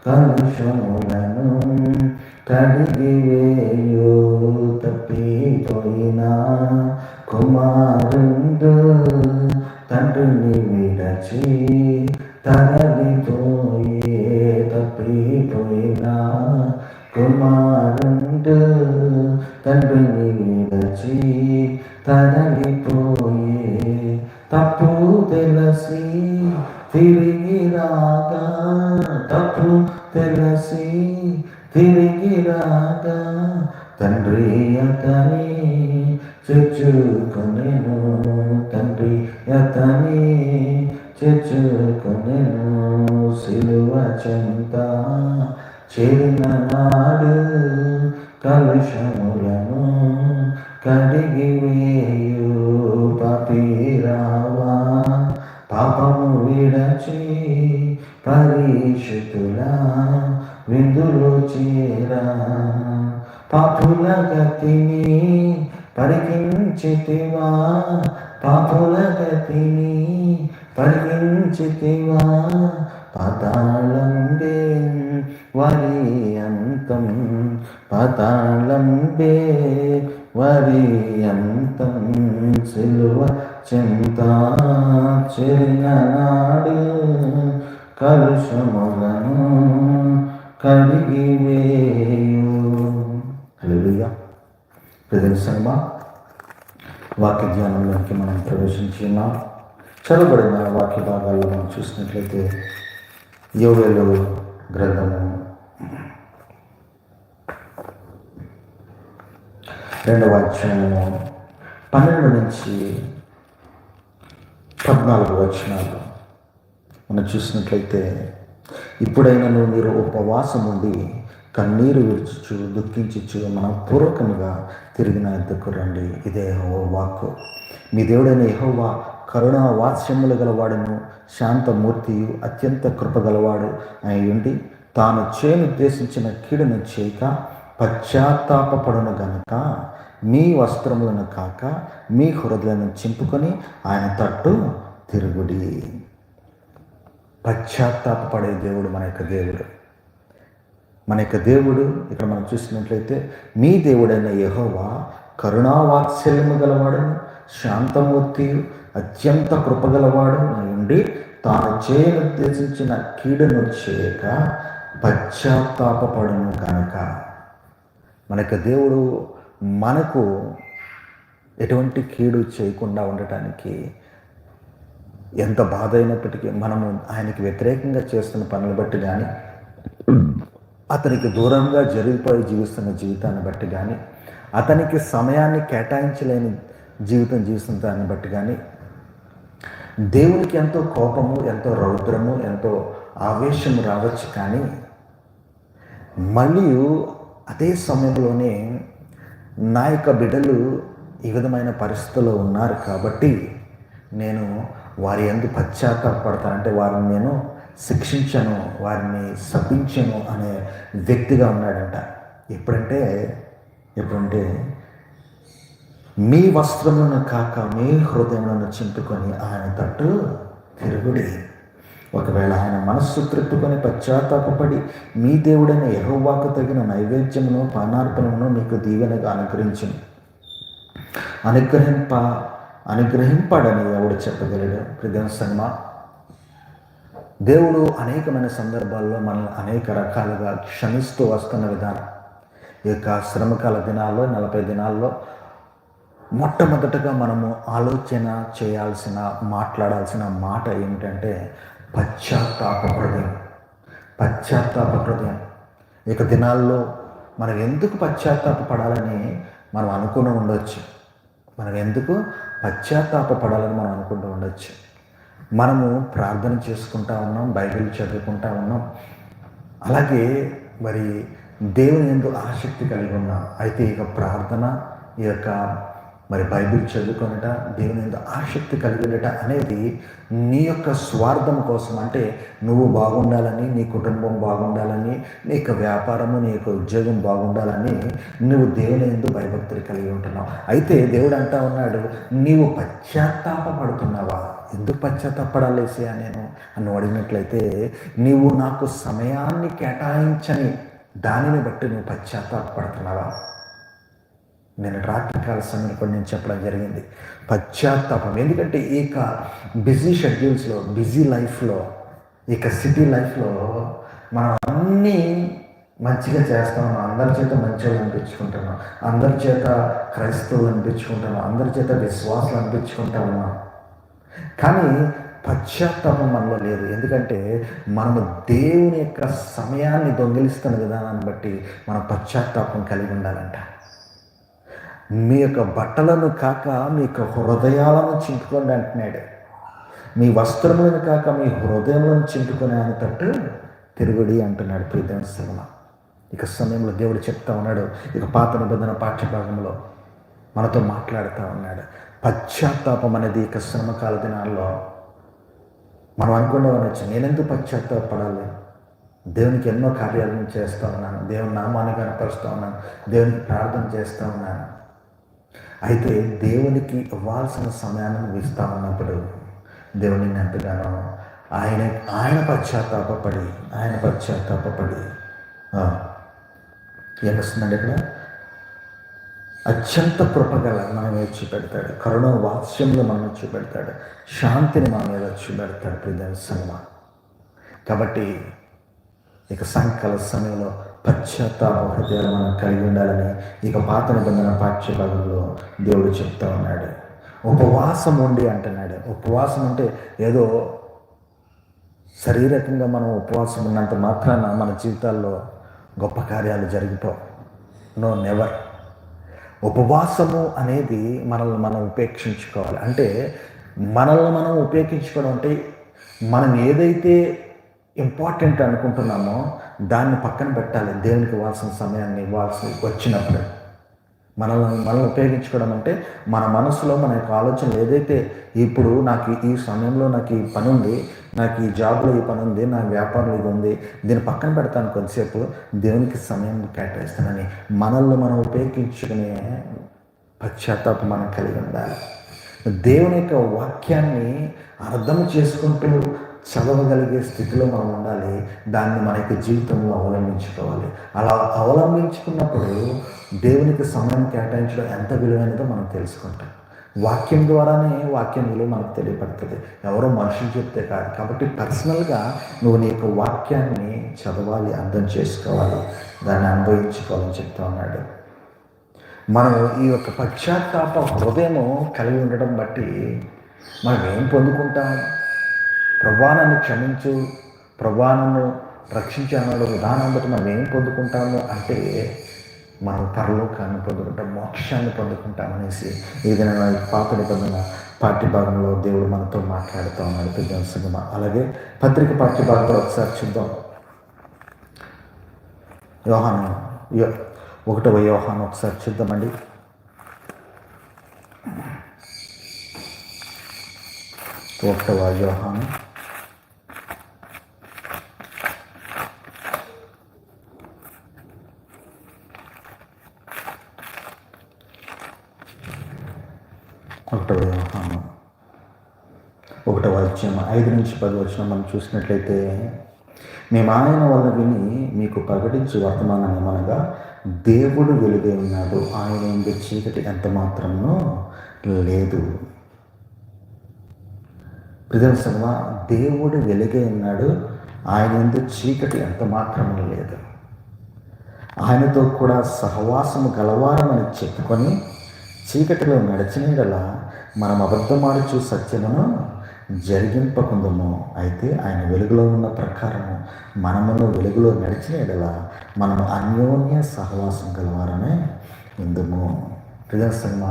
కలుషములను కడిగివేయు. తప్పిపోయిన కుమారుడు తండ్రిని విడచి తరలిపోయే. తప్పిపోయిన కుమారుడు తండ్రిని విడచి తరలిపోయే. తప్పు తెలిసి తిరిగి రాగా, తప్పు తెలిసి తిరిగి రాగా తండ్రి అతని చేర్చుకొనెను. తండ్రి అతని చేర్చుకొనెను. సిలువ చెంత చేరిన నాడు కలుషములను కడిగివేయు. పాపిరావా పాపము విడచి పరిశుద్ధుల విందులో చేరా. పాపుల గతిని పరికించితివా, పాపుల గతిని పరికించితివా, పాతాళంబే వరి అంతం, పాతాళంబే వరి అంతం, సిలువ చింత చిరునాడు కలుషములను కడిగివేయు. హల్లెలూయా. ప్రదర్శనమా వాక్య ధ్యానంలోకి మనం ప్రవేశించున్నాం. చదవబడిన వాక్య భాగాల్లో మనం చూసినట్లయితే యోవేలు గ్రంథము 2వ అధ్యాయము 12 నుంచి 14 వచనాలు మనం చూసినట్లయితే, ఇప్పుడైనను మీరు ఉపవాసం ఉండి కన్నీరు విడుచుచు దుఃఖించుచు మనపూర్వకముగా తిరిగి నా యొద్దకు రండి. ఇదే యెహోవా వాక్కు. మీ దేవుడైన యెహోవా కరుణా వాత్సల్యములు గలవాడును శాంతమూర్తియు అత్యంత కృపగలవాడు అయి ఉండి తాను చేయనుద్దేశించిన కీడును చేయక పశ్చాత్తాపపడును గనుక మీ వస్త్రములను కాక మీ హృదయాలను చింపుకొని ఆయన తట్టు తిరుగుడి. పశ్చాత్తాపపడే దేవుడు మన యొక్క దేవుడు. మన యొక్క దేవుడు ఇక్కడ మనం చూసినట్లయితే, మీ దేవుడైన యెహోవా కరుణా వాత్సల్యము గలవాడును శాంతమూర్తియు అత్యంత కృపగలవాడు నుండి తాను చేయనుద్దేశించిన కీడును చేయక పశ్చాత్తాపపడును కనుక. మన యొక్క దేవుడు మనకు ఎటువంటి కీడు చేయకుండా ఉండటానికి, ఎంత బాధ అయినప్పటికీ మనము ఆయనకి వ్యతిరేకంగా చేస్తున్న పనులు బట్టి కానీ, అతనికి దూరంగా జరిగిపోయి జీవిస్తున్న జీవితాన్ని బట్టి కానీ, అతనికి సమయాన్ని కేటాయించలేని జీవితం జీవిస్తున్న దాన్ని బట్టి కానీ, దేవునికి ఎంతో కోపము, ఎంతో రౌద్రము, ఎంతో ఆవేశము రావచ్చు. కానీ మళ్ళీ అదే సమయంలోనే నా యొక్క బిడ్డలు ఈ విధమైన పరిస్థితుల్లో ఉన్నారు కాబట్టి నేను వారి యందు పశ్చాత్తాపడతానంటే వారిని నేను శిక్షించను, వారిని శపించను అనే వ్యక్తిగా ఉన్నాడంట. ఎప్పుడంటే మీ వస్త్రములను కాక మీ హృదయములను చింపుకొని ఆయన తట్టు తిరుగుడి. ఒకవేళ ఆయన మనస్సు త్రిప్పుకొని పశ్చాత్తాపడి మీ దేవుడైన యెహోవాకు తగిన నైవేద్యమును పానార్పణమును మీకు దీవెనగా అనుగ్రహింపడని ఎవడు చెప్పగలడు? ప్రదర్శనమా దేవుడు అనేకమైన సందర్భాల్లో మనల్ని అనేక రకాలుగా క్షమిస్తూ వస్తున్న విధానం. ఈ యొక్క శ్రమకాల దినాల్లో 40 దినాల్లో మొట్టమొదటగా మనము ఆలోచన చేయాల్సిన, మాట్లాడాల్సిన మాట ఏమిటంటే పశ్చాత్తాప హృదయం. ఇక దినాల్లో మనం ఎందుకు పశ్చాత్తాపడాలని మనం అనుకుని ఉండొచ్చు. మనము ప్రార్థన చేసుకుంటా ఉన్నాం, బైబిల్ చదువుకుంటా ఉన్నాం, అలాగే మరి దేవుని యందు ఆసక్తి కలిగి ఉన్నాం. అయితే ఇక ప్రార్థన, ఈ యొక్క మరి బైబిల్ చదువుకొనట, దేవుని యందు ఆసక్తి కలిగి ఉండట అనేది నీ యొక్క స్వార్థం కోసం, అంటే నువ్వు బాగుండాలని, నీ కుటుంబం బాగుండాలని, నీ యొక్క వ్యాపారము, నీ యొక్క ఉద్యోగం బాగుండాలని నువ్వు దేవుని యందు భయభక్తులు కలిగి ఉంటున్నావు. అయితే దేవుడు అంటా ఉన్నాడు, నీవు పశ్చాత్తాపడుతున్నావా? ఎందుకు పశ్చాత్తాపడాలేసియా నేను అని అడిగినట్లయితే, నీవు నాకు సమయాన్ని కేటాయించని దానిని బట్టి నువ్వు పశ్చాత్తాపడుతున్నావా? నేను రాత్రికాల సమయంలో కూడా నేను చెప్పడం జరిగింది పశ్చాత్తాపం. ఎందుకంటే ఇక బిజీ షెడ్యూల్స్లో, బిజీ లైఫ్లో, ఇక సిటీ లైఫ్లో మనం అన్నీ మంచిగా చేస్తాము, అందరి చేత మంచిగా అనిపించుకుంటున్నాం, అందరి చేత క్రైస్తవులు అనిపించుకుంటున్నాం, అందరి చేత విశ్వాసాలు అనిపించుకుంటా ఉన్నాం. కానీ పశ్చాత్తాపం మనలో లేదు. ఎందుకంటే మనము దేవుని యొక్క సమయాన్ని దొంగిలిస్తున్న విధానాన్ని బట్టి మనం పశ్చాత్తాపం కలిగి ఉండాలంట. మీ యొక్క బట్టలను కాక మీ యొక్క హృదయాలను చింపుకోండి అంటున్నాడు. మీ వస్త్రములను కాక మీ హృదయములను చింపుకొని ఆయన తట్టు తిరుగుడి అంటున్నాడు ప్రియదేవుని సినిమా. ఇక సమయంలో దేవుడు చెప్తా ఉన్నాడు, ఇక పాత నిబంధన పాఠ్యభాగంలో మనతో మాట్లాడుతూ ఉన్నాడు. పశ్చాత్తాపం అనేది ఇక శ్రమకాల దినాల్లో మనం అనుకునే వచ్చి, నేనెందుకు పశ్చాత్తాపడాలి, దేవునికి ఎన్నో కార్యాలను చేస్తూ ఉన్నాను, దేవుని నామాన్ని కనపరుస్తూ ఉన్నాను, దేవునికి ప్రార్థన చేస్తూ ఉన్నాను. అయితే దేవునికి ఇవ్వాల్సిన సమయాన్ని నువ్వు ఇస్తా ఉన్నప్పుడు దేవుని ఎంతగానో ఆయన పశ్చాత్తాపడి ఏమొస్తుందండి ఇక్కడ? అత్యంత కృపగల మనం మీద చూపెడతాడు, కరుణ వాత్స్యంలో మనం చూపెడతాడు, శాంతిని మన మీద చూపెడతాడు ప్రియమైన సంగమా. కాబట్టి ఇక సాయంకాల సమయంలో పశ్చాత్తాప హృదయాలు మనం కలిగి ఉండాలని ఇక పాత నిబంధన పాఠ్యభాగంలో దేవుడు చెప్తా ఉన్నాడు. ఉపవాసం ఉండి అంటున్నాడు. ఉపవాసం అంటే ఏదో శారీరకంగా మనం ఉపవాసం ఉన్నంత మాత్రాన మన జీవితాల్లో గొప్ప కార్యాలు జరిగిపోవు. No, never. ఉపవాసము అనేది మనల్ని మనం ఉపేక్షించుకోవాలి. అంటే మనల్ని మనం ఉపేక్షించుకోవడం అంటే మనం ఏదైతే ఇంపార్టెంట్ అనుకుంటున్నామో దాన్ని పక్కన పెట్టాలి. దేవునికి ఇవ్వాల్సిన సమయాన్ని వచ్చినప్పుడు మనల్ని ఉపయోగించుకోవడం అంటే మన మనసులో మన యొక్క ఆలోచనలు ఏదైతే ఇప్పుడు నాకు ఈ సమయంలో నాకు ఈ పని ఉంది, నాకు ఈ జాబ్లో ఈ పని ఉంది, నా వ్యాపారంలో ఇది ఉంది, దీన్ని పక్కన పెడతాను, కొద్దిసేపు దేవునికి సమయం కేటాయిస్తానని మనల్ని మనం ఉపయోగించుకునే పశ్చాత్తాపం మనం కలిగి ఉండాలి. దేవుని యొక్క వాక్యాన్ని అర్థం చేసుకుంటూ చదవగలిగే స్థితిలో మనం ఉండాలి. దాన్ని మన యొక్క జీవితంలో అవలంబించుకోవాలి. అలా అవలంబించుకున్నప్పుడు దేవునికి సమయం కేటాయించడం ఎంత విలువైనదో మనం తెలుసుకుంటాం. వాక్యం ద్వారానే వాక్యం విలువ మనకు తెలియపడుతుంది, ఎవరో మనుషులు చెప్తే కాదు. కాబట్టి పర్సనల్గా నువ్వు నీ యొక్క వాక్యాన్ని చదవాలి, అర్థం చేసుకోవాలి, దాన్ని అనుభవించుకోవాలని చెప్తా ఉన్నాడు. మనం ఈ యొక్క పశ్చాత్తాప హృదయము కలిగి ఉండడం బట్టి మనం ఏం పొందుకుంటాం? ప్రభువా నన్ను క్షమించు, ప్రభువా నన్ను రక్షించు అన్నాడు విధానం బట్టి మనం ఏం పొందుకుంటాము అంటే మనం పరలోకాన్ని పొందుకుంటాం, మోక్షాన్ని పొందుకుంటాం అనేసి ఈ దిన పాత నిబంధన పాఠ్యభాగంలో దేవుడు మనతో మాట్లాడుతూ ఉన్నాడు పెద్ద సంగమా. అలాగే పత్రిక పాఠ్యభాగంలో ఒకసారి చూద్దాం. యోహాను 1వ యోహాను ఒకసారి చూద్దామండి. 1వ యోహాను 1వ అధ్యాయం 5-10 మనం చూసినట్లయితే, మేము ఆయన వల్ల విని మీకు ప్రకటించే వర్తమానం ఏమనగా దేవుడు వెలుగే ఉన్నాడు, ఆయన ఎందు చీకటి ఎంత మాత్రమో లేదు. ప్రజల దేవుడు వెలుగే ఉన్నాడు, ఆయన ఎందు చీకటి ఎంత మాత్రమో లేదు. ఆయనతో కూడా సహవాసము గలవారమని చెప్పుకొని చీకటిలో నడిచినలా మనం అబద్ధమాడుచు సత్యమును జరిగింపకుందము. అయితే ఆయన వెలుగులో ఉన్న ప్రకారము మనమును వెలుగులో నడిచినలా మనము అన్యోన్య సహవాసం గలవారమే ఉందము. ప్రజాసంగ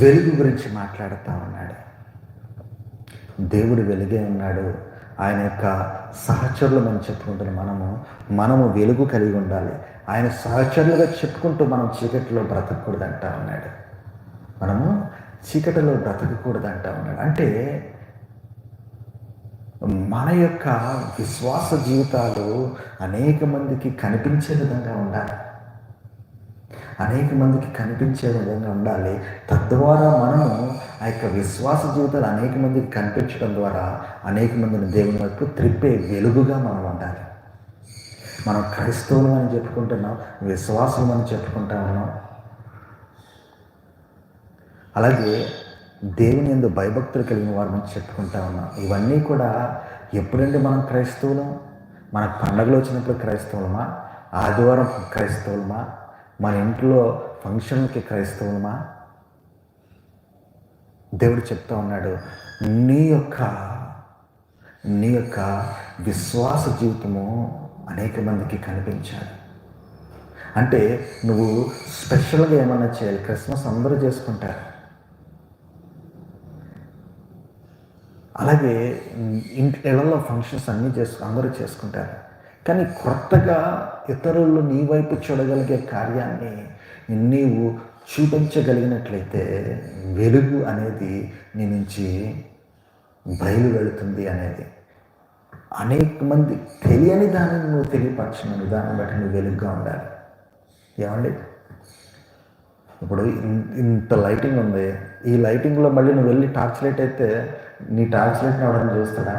వెలుగు గురించి మాట్లాడుతూ ఉన్నాడు. దేవుడు వెలుగే ఉన్నాడు, ఆయన యొక్క సహచరులు మనం చెప్పుకుంటున్న మనము వెలుగు కలిగి ఉండాలి. ఆయన సహచరులుగా చెప్పుకుంటూ మనం చీకటిలో బ్రతకూడదు అంటా ఉన్నాడు. మనము చీకటిలో బ్రతకకూడదు అంటా ఉన్నాడు. అంటే మన యొక్క విశ్వాస జీవితాలు అనేక మందికి కనిపించే విధంగా ఉండాలి, అనేక మందికి కనిపించే విధంగా ఉండాలి. తద్వారా మనము ఆ యొక్క విశ్వాస జీవితాలు అనేక మందికి కనిపించడం ద్వారా అనేక మందిని దేవుని వైపు త్రిప్పే వెలుగుగా మనం ఉండాలి. మనం క్రైస్తవులు అని చెప్పుకుంటున్నాం, విశ్వాసం అని చెప్పుకుంటా ఉన్నాం. అలాగే దేవుని యందు భయభక్తులు కలిగిన వారిని చెప్పుకుంటా ఉన్నాం. ఇవన్నీ కూడా ఎప్పుడండి మనం క్రైస్తవులం? మన పండగలు వచ్చినప్పుడు క్రైస్తవులమా? ఆదివారం క్రైస్తవులమా? మన ఇంట్లో ఫంక్షన్కి క్రైస్తవులమా? దేవుడు చెప్తా ఉన్నాడు, నీ యొక్క విశ్వాస జీవితము అనేక మందికి కనిపించాలి. అంటే నువ్వు స్పెషల్గా ఏమన్నా చేయాలి. క్రిస్మస్ అందరూ చేసుకుంటారు, అలాగే ఇళ్లలో ఫంక్షన్స్ అన్నీ అందరూ చేసుకుంటారు. కానీ కొత్తగా ఇతరులు నీ వైపు చూడగలిగే కార్యాన్ని నీవు చూపించగలిగినట్లయితే వెలుగు అనేది నీ నుంచి బయలు వెళుతుంది అనేది. అనేక మంది తెలియని దానిని నువ్వు తెలియపరచిన విధానం బట్టి నువ్వు వెలుగుగా ఉండాలి. ఏమండి, ఇప్పుడు ఇంత లైటింగ్ ఉంది, ఈ లైటింగ్లో మళ్ళీ నువ్వు వెళ్ళి టార్చ్ లైట్ అయితే నీ టార్చ్ లైట్ని ఎవడని చూస్తాడా?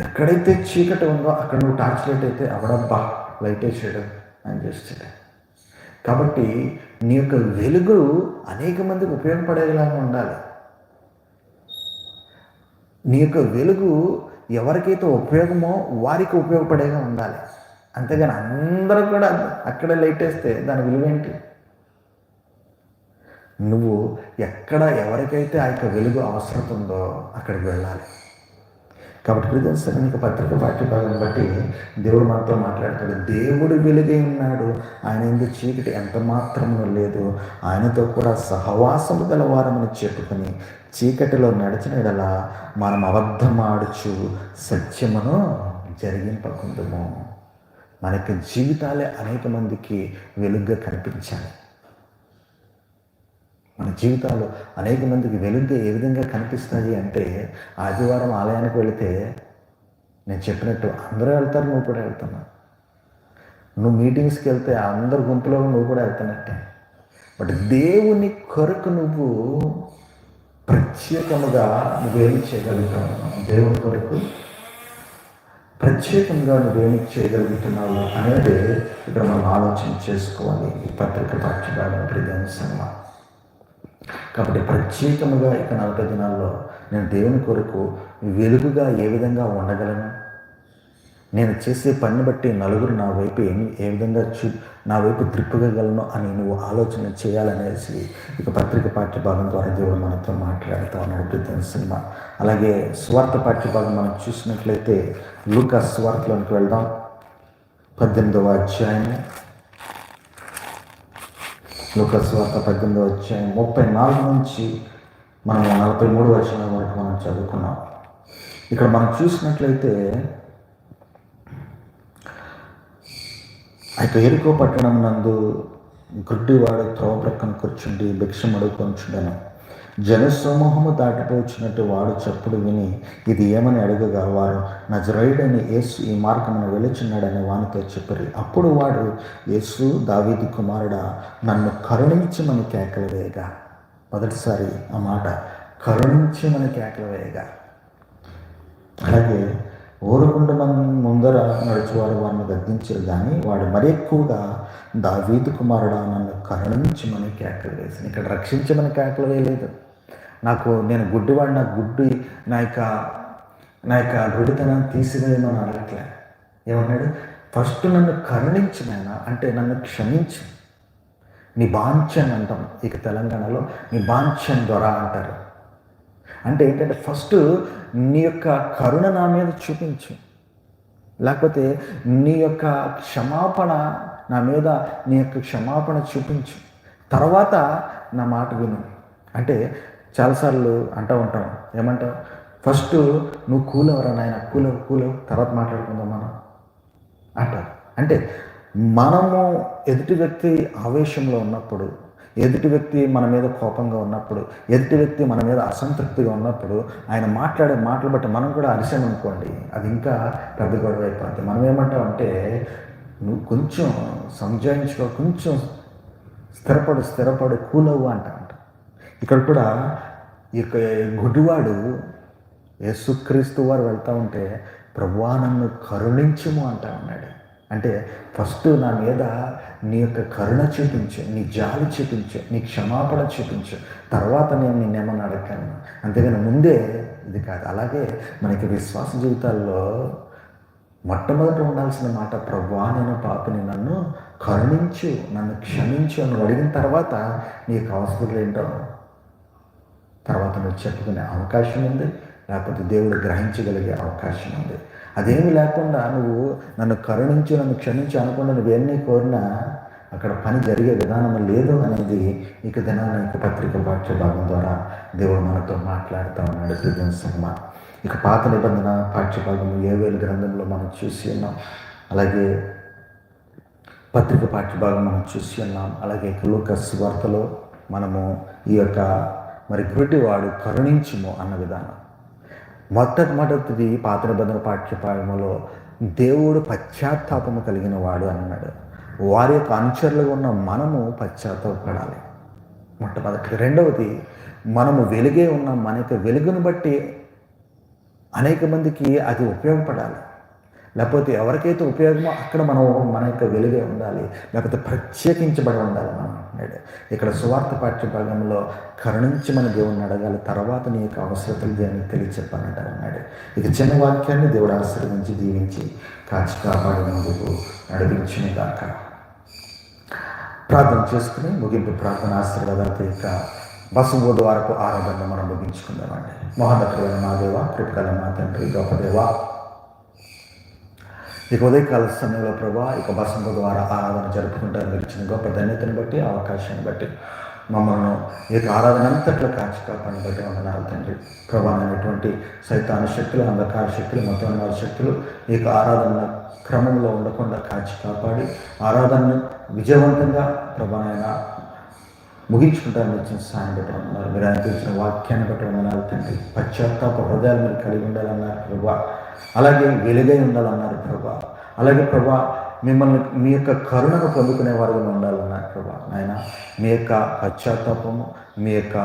ఎక్కడైతే చీకటి ఉందో అక్కడ నువ్వు టార్చ్ లైట్ అయితే ఎవడబ్బా లైట్ వేసాడు అని చూస్తాడు. కాబట్టి నీ యొక్క వెలుగు అనేక మందికి ఉపయోగపడేలాగా ఉండాలి. నీ యొక్క వెలుగు ఎవరికైతే ఉపయోగమో వారికి ఉపయోగపడేగా ఉండాలి. అంతేగాని అందరూ కూడా అక్కడే లైట్ వేస్తే దాని విలువ ఏంటి? నువ్వు ఎక్కడ ఎవరికైతే ఆ యొక్క వెలుగు అవసరం ఉందో అక్కడికి వెళ్ళాలి. కాబట్టి ప్రియదర్శన నీకు పత్రిక పాఠ్యభాగం బట్టి దేవుడు మనతో మాట్లాడతాడు. దేవుడు వెలుగై ఉన్నాడు, ఆయన ఎందుకు చీకటి ఎంత మాత్రము లేదు, ఆయనతో కూడా సహవాసము గలవారమని చెప్పుకొని చీకటిలో నడిచిన ఎడల మనం అబద్ధమాడుచు సత్యమును జరిగింపకుందుము. మన యొక్క జీవితాలే అనేక మందికి వెలుగుగా కనిపించాలి. మన జీవితాలు అనేక మందికి వెలుగుగా ఏ విధంగా కనిపిస్తాయి అంటే, ఆదివారం ఆలయానికి వెళితే నేను చెప్పినట్టు అందరూ వెళ్తారు, నువ్వు కూడా వెళ్తున్నావు. నువ్వు మీటింగ్స్కి వెళ్తే అందరు గుంపులో నువ్వు కూడా వెళ్తున్నట్టే. బట్ దేవుని కొరకు నువ్వు ప్రత్యేకముగా నువ్వేమి చేయగలుగుతావు? దేవుని కొరకు ప్రత్యేకంగా నువ్వేమి చేయగలుగుతున్నావు అనేది ఇక్కడ మనం ఆలోచన చేసుకోవాలి. ఈ పత్రిక పాఠ్యభాగం ప్రియదర్శన. కాబట్టి ప్రత్యేకముగా ఇక 40 దినాల్లో నేను దేవుని కొరకు వెలుగుగా ఏ విధంగా ఉండగలను, నేను చేసే పని బట్టి నలుగురు నా వైపు ఏ విధంగా నా వైపు త్రిప్పగలను అని నువ్వు ఆలోచన చేయాలనేసి ఇక పత్రిక పాఠ్యభాగం ద్వారా దేవుడు మనతో మాట్లాడుతూ ఉన్నాడు ప్రియదర్శన. అలాగే స్వార్థ పాఠ్యభాగం మనం చూసినట్లయితే లూకా స్వార్థలోనికి వెళ్దాం. 18వ అధ్యాయం, లూకా సువార్త 18వ అధ్యాయం 34 నుంచి మనం 43 వచనాల వరకు మనం చదువుకున్నాం. ఇక్కడ మనం చూసినట్లయితే అయితే ఎరుకో పట్టణం నందు గుడ్డివాడు త్రోవ ప్రక్కన కూర్చుండి భిక్షం అడుగుకొంచుండెను. జనసమూహము దాటిపోవచ్చినట్టు వాడు చప్పుడు విని ఇది ఏమని అడగగా, వారు నజరేయుడైన యేసు ఈ మార్గమున వెళుచున్నాడని వానితో చెప్పారు. అప్పుడు వాడు, యేసు దావీదు కుమారుడా, నన్ను కరుణించమని కేకలు వేయగా. మొదటిసారి ఆ మాట కరుణించమని కేకలు వేయగా. అలాగే ఊరకుండ ముందర నడుచువారు వారిని గద్దించారు, కానీ వాడు మరి ఎక్కువగా దావీదు కుమారుడా నన్ను కరుణించమని కేకలు వేసింది. ఇక్కడ రక్షించమని కేకలు వేయలేదు. నేను గుడ్డివాడు, నా యొక్క గుడితనాన్ని తీసివేయమని అడగట్లే. ఏమన్నాడు? ఫస్ట్ నన్ను కరుణించినైనా అంటే నన్ను క్షమించు. నీ బాంఛన్ అంటాం, ఇక తెలంగాణలో నీ బాంఛన్ ద్వారా అంటారు. అంటే ఏంటంటే ఫస్ట్ నీ యొక్క కరుణ నా మీద చూపించు, లేకపోతే నీ యొక్క క్షమాపణ నా మీద, నీ యొక్క క్షమాపణ చూపించు, తర్వాత నా మాట విను. అంటే చాలాసార్లు అంటూ ఉంటాం, ఏమంటావు? ఫస్ట్ నువ్వు కూలవరా నాయన, కూలవు తర్వాత మాట్లాడుకుందాం మనం అంటారు. అంటే మనము ఎదుటి వ్యక్తి ఆవేశంలో ఉన్నప్పుడు, ఎదుటి వ్యక్తి మన మీద కోపంగా ఉన్నప్పుడు, ఎదుటి వ్యక్తి మన మీద అసంతృప్తిగా ఉన్నప్పుడు ఆయన మాట్లాడే మాటలు బట్టి మనం కూడా అరిసామనుకోండి, అది ఇంకా పెద్ద గొడవ అయిపోతుంది. మనం ఏమంటాం అంటే, నువ్వు కొంచెం సంజాయించుకో, కొంచెం స్థిరపడు కూలవు అంట. ఇక్కడ కూడా ఈ యొక్క గుడ్డివాడు యేసుక్రీస్తు వారు వెళ్తూ ఉంటే ప్రభువా నన్ను కరుణించుము అంటా ఉన్నాడు. అంటే ఫస్ట్ నా మీద నీ యొక్క కరుణ చూపించు, నీ జాలి చూపించు, నీ క్షమాపణ చూపించు, తర్వాత నేను నిన్నేమని అడగను. అంతేగాని ముందే ఇది కాదు. అలాగే మనకి విశ్వాస జీవితాల్లో మొట్టమొదట ఉండాల్సిన మాట, ప్రభువా నేను పాపిని, నన్ను కరుణించు, నన్ను క్షమించు అని అడిగిన తర్వాత నీ యొక్క అవసరాలు ఏంటో తర్వాత నువ్వు చెప్పుకునే అవకాశం ఉంది, లేకపోతే దేవుడు గ్రహించగలిగే అవకాశం ఉంది. అదేమి లేకుండా నువ్వు నన్ను కరుణించు, నన్ను క్షమించు అనకుండా నువ్వెన్ని కోరినా అక్కడ పని జరిగే విధానం లేదు అనేది ఇక దినానికి పత్రిక పాఠ్యభాగం ద్వారా దేవుడు మనతో మాట్లాడుతూ ఉన్నాడు. ప్రియదర్శన. ఇక పాత నిబంధన పాఠ్యభాగం యోవేలు గ్రంథంలో మనం చూసి ఉన్నాం, అలాగే పత్రిక పాఠ్యభాగం మనం చూసి ఉన్నాం, అలాగే లూకా సువార్తలో మనము ఈ యొక్క మరి గుడ్డివాడు కరుణించుము అన్న విధానం, మొట్టమొదటిది పాత నిబంధన పాఠ్యభాగంలో దేవుడు పశ్చాత్తాపము కలిగిన వాడు అన్నాడు. వారి యొక్క అనుచరులుగా ఉన్న మనము పశ్చాత్తాపడాలి మొట్టమొదటి. రెండవది, మనము వెలుగే ఉన్నాం, మన యొక్క వెలుగును బట్టి అనేక మందికి అది ఉపయోగపడాలి. లేకపోతే ఎవరికైతే ఉపయోగమో అక్కడ మన యొక్క వెలుగే ఉండాలి, లేకపోతే ప్రత్యేకించబడి ఉండాలి మనం అన్నాడు. ఇక్కడ సువార్త పాఠ్యభాగంలో కరుణించమని దేవుణ్ణి అడగాలి, తర్వాత నీ యొక్క అవసరతలు దేవునికి తెలియచెప్పాలంటారు అన్నాడు. ఇక చిన్న వాక్యాన్ని దేవుడు ఆశీర్వదించి దీవించి కాచి కాపాడి ముందుకు నడిపించిన దాకా ప్రార్థన చేసుకుని ముగింపు ప్రార్థన ఆశీర్వాదాలతో ఇక బసవ బుధవారపు ఆరాధన మనం ముగించుకుందామండి. మహోన్నతుడైన మా దేవ, కృపగల మా తండ్రి, గొప్ప దేవ, ఇక ఉదయకాల సమయంలో ప్రభా ఇక బసవ బుధవార ఆరాధన జరుపుకుంటారు. మీరు ఇచ్చిన గొప్ప ధన్యతను బట్టి, అవకాశాన్ని బట్టి మమ్మల్ని ఈ యొక్క ఆరాధన అంతట్లో కాచి కాపాడిని బట్టి వందనాలు తండ్రి. ప్రభావమైనటువంటి సైతాన శక్తులు, అంధకార శక్తులు, మతోన్మాద శక్తులు ఈ యొక్క ఆరాధన క్రమంలో ఉండకుండా కాచి కాపాడి ఆరాధనను విజయవంతంగా ప్రభావైన ముగించుకుంటారని వచ్చిన సాయం బట్టి వందనాలు. మీరు అనిపించిన వాక్యాన్ని బట్టి వందనాలు తండ్రి. పశ్చాత్తాప హృదయాలు మీరు కలిగి ఉండాలన్నారు ప్రభా, అలాగే వెలుగై ఉండాలన్నారు ప్రభా, అలాగే ప్రభా మిమ్మల్ని మీ యొక్క కరుణను పొందుకునే వారుగా ఉండాలన్నారు ప్రభా. నాయన మీ యొక్క పశ్చాత్తాపము, మీ యొక్క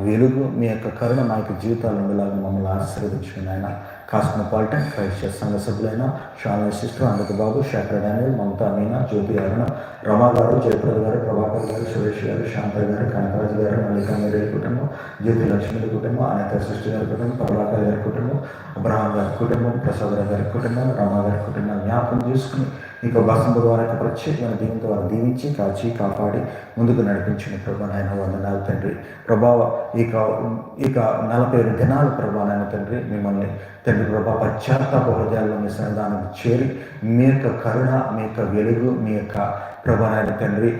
వెలుగు, మీ యొక్క కరుణ మా యొక్క జీవితాలు ఉండేలాగా మమ్మల్ని ఆశీర్వదించుకుని ఆయన కాస్మోపాలిటన్ క్రైస్ట్ సంఘ సభ్యులైన షాలే సిస్టర్, అమృత బాబు, శేఖర్ డానియల్, మమతా, మీనా, జ్యోతి అరుణ, రమా గారు, జయప్రద గారు, ప్రభాకర్ గారు, సురేష్ గారు, శాంత గారు, కనకరాజు గారు, మల్లికా మేరీ కుటుంబం, జ్యోతి లక్ష్మి కుటుంబం, అనిత సృష్టి గారి కుటుంబం, ప్రభాకర్ గారి కుటుంబం, అబ్రహాం గారి కుటుంబం, ప్రసాదరావు గారి కుటుంబం, రామా గారి కుటుంబం జ్ఞాపకం చేసుకుని ఇక బసవ బుధవారం యొక్క ప్రత్యేకమైన దీవంతో వారు దీవించి కాచి కాపాడి ముందుకు నడిపించిన ప్రభా నాయన వందనాలు తండ్రి. ప్రభావ ఇక 42 దినాలు ప్రభా నాయన తండ్రి మిమ్మల్ని తండ్రి ప్రభా పశ్చాత్తాప హృదయాల్లో మీ సన్నిధానం చేరి మీ యొక్క కరుణ, మీ యొక్క వెలుగు, మీ యొక్క ప్రభా నాయన తండ్రి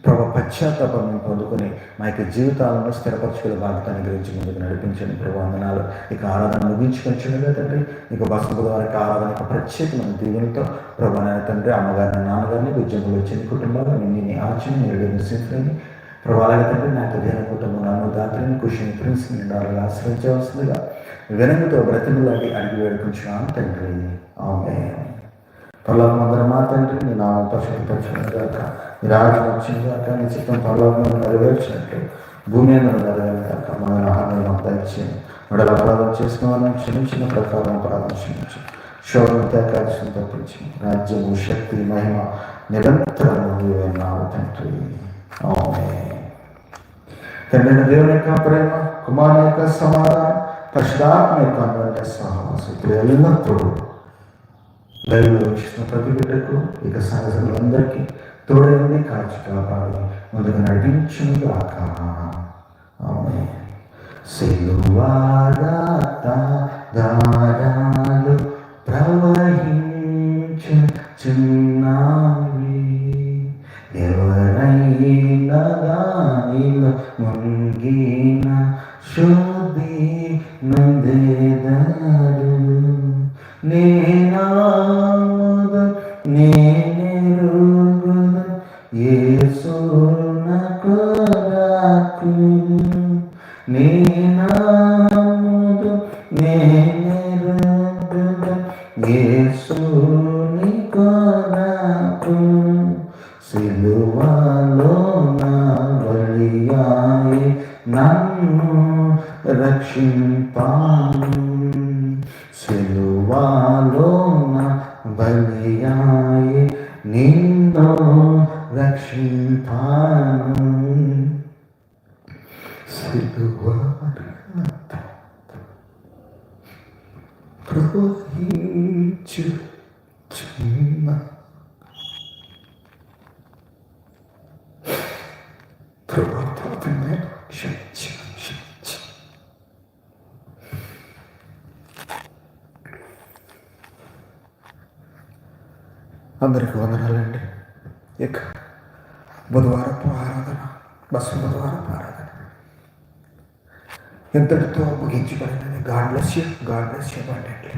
ప్రభా పశ్చాత్తాపం పొందుకొని మా యొక్క జీవితాలను స్థిరపరచుకునే బాధ్యతను గురించి ముందుకు నడిపించండి ప్రభా వందనాలు. ఇక ఆరాధన ముగించుకొచ్చిందిగా తండ్రి. ఇక బసవ బుధవారికి ఆరాధన యొక్క ప్రత్యేకమైన దీవెనతో ప్రభా నాయన తండ్రి అమ్మగారిని, నాన్నగారిని, ఉద్యోగంలో వచ్చిన కుటుంబాలు నిన్ను ఆర్చిని నేడు సింఫ్ని ప్రభావాల తండ్రి నా యొక్క దేన కుటుంబం, నన్ను దాతని కుషిని ప్రిన్స్ నిండాలుగా ఆశ్రయించవలసిందిగా వినయంతో బ్రతిమలాడి అడిగి వేడుకుంటున్నాను తండ్రి. ఆమేన్. పరలోకమందున మా తండ్రి, నీ నామం పరిశుద్ధపరచబడును గాక, నీ రాజ్యం వచ్చును గాక, నీ చిత్తం పరలోకమందు నెరవేర్చినట్లు భూమి మీద నెరవేరును గాక. మన ఆహారం మాకు దయచేయండి, విడల అపరాధం చేసిన వాళ్ళని క్షమించిన ప్రకారం అపరాధం క్షమించు, శోభను త్యాగాలను తప్పించి రాజ్యము, శక్తి, మహిమ నిరంతరం నీవే నావు తండ్రి. ఆమేన్. తండ్రి దేవుని యొక్క ప్రేమ, కుమారుని యొక్క సమాధానం, పరిశుద్ధాత్మ యొక్క అన్యోన్య సహవాసం ఎల్లప్పుడూ లైవ్లో వీక్షిస్తున్న ప్రతి బిడ్డకు ఇక సహజులందరికీ తోడైంది కాచి కాపాడి ముందుకు నడిపించును గాక. ఆమేన్. సిలువారాత దారాలు ప్రవహించుచున్నాయి, ఎవరైనా దానిలో మునిగిన శుద్ధి నందేదారు. నేనెరుగుదు యేసు నాకు రాకు, నేనెరుగుదు యేసు నీకు రాకు. సిలువలో నా బలియాయి నన్ను రక్షింపాను, సిలువలో నా బలియాయి నిన్ను రక్షింపాను. సిలువరాత ప్రవహించుచున్న ప్రభుత్వమే అందరికీ వందనాలండి. ఇక బుధవారపు ఆరాధన, బసవ బుధవారపు ఆరాధన ఇంతటితో ముగించబడింది. God bless you, God bless you abundantly.